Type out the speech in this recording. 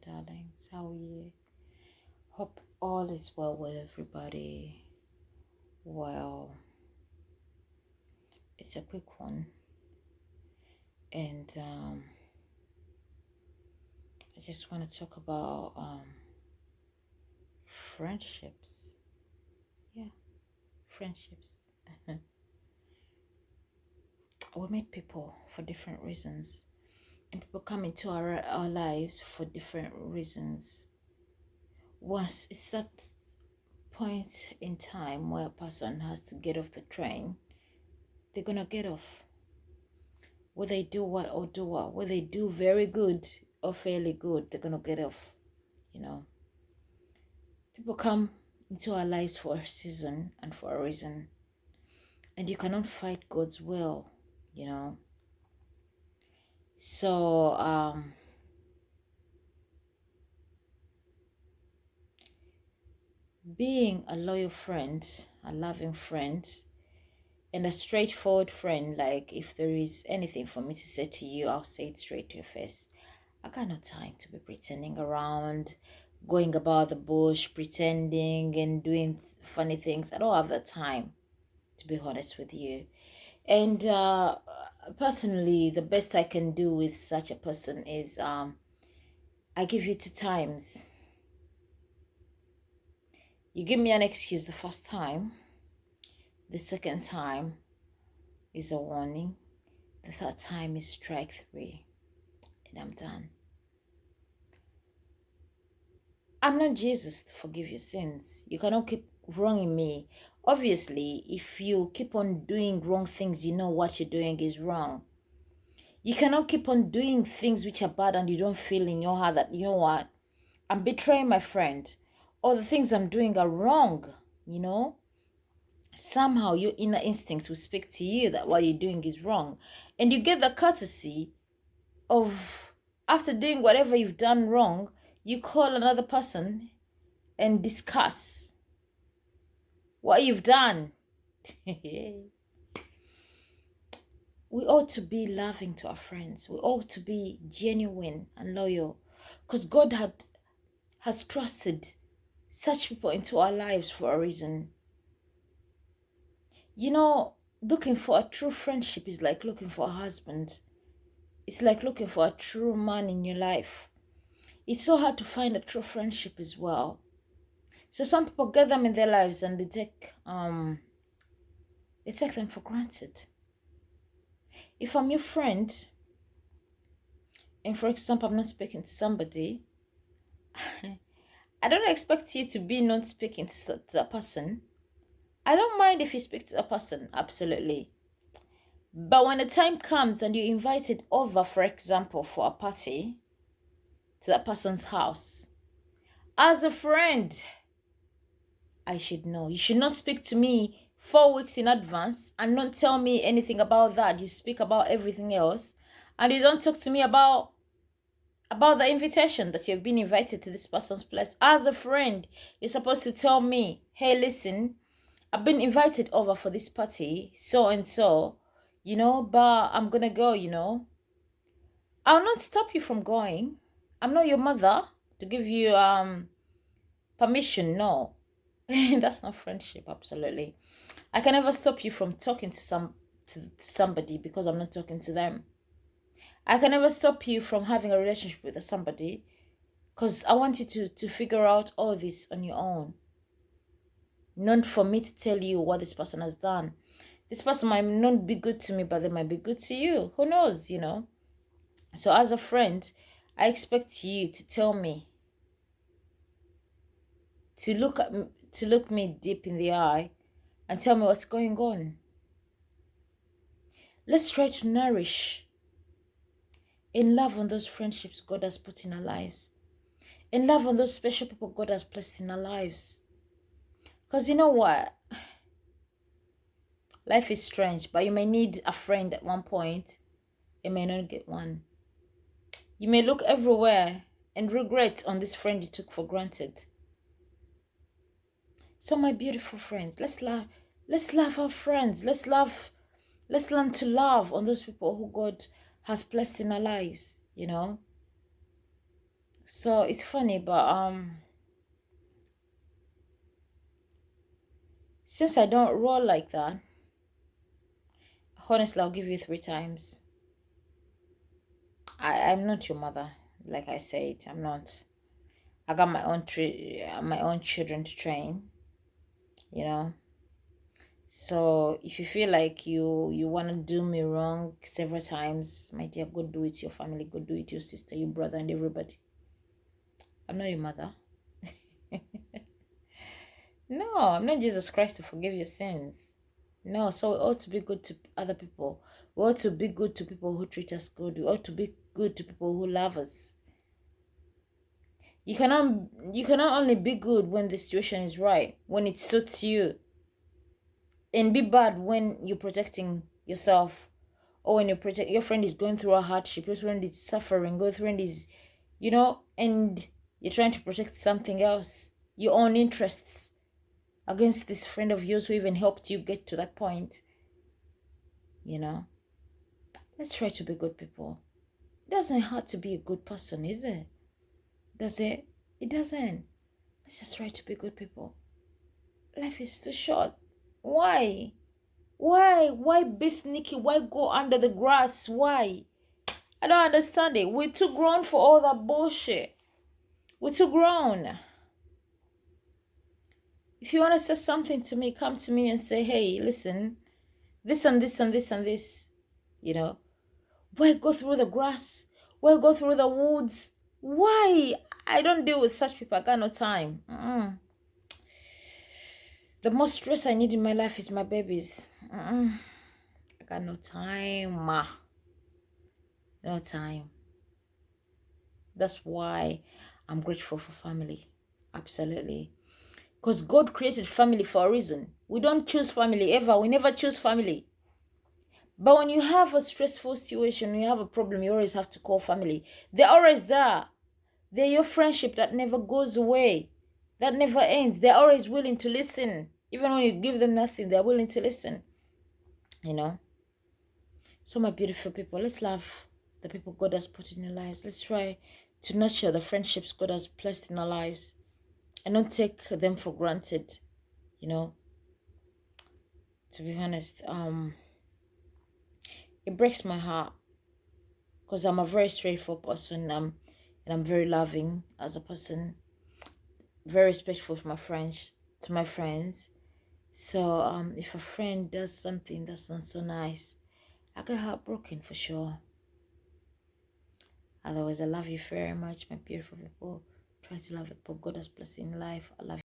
darlings. How are you? Hope all is well with everybody. Well, it's a quick one, and I just want to talk about friendships. Yeah, friendships. We meet people for different reasons, and people come into our lives for different reasons. Once it's that point in time where a person has to get off the train, they're gonna get off. Whether they do what or do what, whether they do very good or fairly good, they're gonna get off. You know, people come into our lives for a season and for a reason, and you cannot fight God's will. You know, so being a loyal friend, a loving friend, and a straightforward friend, like if there is anything for me to say to you, I'll say it straight to your face. I got no time to be pretending around, going about the bush, pretending and doing funny things. I don't have the time, to be honest with you. And personally, the best I can do with such a person is I give you 2 times. You give me an excuse the first time. The second time is a warning. The third time is strike 3. And I'm done. I'm not Jesus to forgive your sins. You cannot keep wronging me. Obviously, if you keep on doing wrong things, you know what you're doing is wrong. You cannot keep on doing things which are bad and you don't feel in your heart that, you know what, I'm betraying my friend, or the things I'm doing are wrong, you know? Somehow your inner instinct will speak to you that what you're doing is wrong. And you get the courtesy of, after doing whatever you've done wrong, you call another person and discuss what you've done. We ought to be loving to our friends. We ought to be genuine and loyal, because God has trusted such people into our lives for a reason. You know, looking for a true friendship is like looking for a husband. It's like looking for a true man in your life. It's so hard to find a true friendship as well. So some people get them in their lives and they take them for granted. If I'm your friend, and for example, I'm not speaking to somebody, I don't expect you to be not speaking to a person. I don't mind if you speak to a person, absolutely. But when the time comes and you're invited over, for example, for a party to that person's house, as a friend, I should know. You should not speak to me 4 weeks in advance and not tell me anything about that. You speak about everything else, and you don't talk to me about the invitation that you've been invited to this person's place. As a friend, you're supposed to tell me, hey, listen, I've been invited over for this party, so and so, but I'm gonna go, I'll not stop you from going. I'm not your mother to give you permission. No. That's not friendship, absolutely. I can never stop you from talking to somebody because I'm not talking to them. I can never stop you from having a relationship with somebody because I want you to figure out all this on your own. Not for me to tell you what this person has done. This person might not be good to me, but they might be good to you. Who knows, So as a friend, I expect you to tell me, to look me deep in the eye and tell me what's going on. Let's try to nourish and love on those friendships God has put in our lives. And love on those special people God has placed in our lives. Because you know what? Life is strange, but you may need a friend at one point. You may not get one. You may look everywhere and regret on this friend you took for granted. So my beautiful friends, let's love our friends. Let's learn to love on those people who God has placed in our lives, So it's funny, but since I don't roll like that, honestly, I'll give you 3 times. I'm not your mother, like I said. I'm not. I got my own children to train, you know. So if you feel like you want to do me wrong several times, my dear, go do it to your family, go do it to your sister, your brother, and everybody. I'm not your mother. No, I'm not Jesus Christ to forgive your sins. No, so we ought to be good to other people. We ought to be good to people who treat us good. We ought to be good to people who love us. You cannot only be good when the situation is right, when it suits you, and be bad when you're protecting yourself, or when your friend is going through a hardship, your friend is suffering, your friend is, and you're trying to protect something else, your own interests, against this friend of yours who even helped you get to that point. Let's try to be good people. It doesn't have to be a good person, is it? Does it? It doesn't. Let's just try to be good people. Life is too short. Why? Why be sneaky? Why go under the grass? Why? I don't understand it. We're too grown for all that bullshit. We're too grown. If you want to say something to me, come to me and say, hey, listen, this and this and this and this. Why go through the grass? Why go through the woods? Why? I don't deal with such people. I got no time. The most stress I need in my life is my babies. I got no time. No time. That's why I'm grateful for family. Absolutely. Because God created family for a reason. We don't choose family ever. We never choose family. But when you have a stressful situation, when you have a problem, you always have to call family. They're always there. They're your friendship that never goes away, that never ends. They're always willing to listen. Even when you give them nothing, they're willing to listen. So my beautiful people, let's love the people God has put in your lives. Let's try to nurture the friendships God has placed in our lives and not take them for granted. To be honest, it breaks my heart because I'm a very straightforward person. And I'm very loving as a person, very respectful to my friends. So if a friend does something that's not so nice, I get heartbroken for sure. Otherwise, I love you very much, my beautiful people. Try to love the people God has blessed in life. I love you.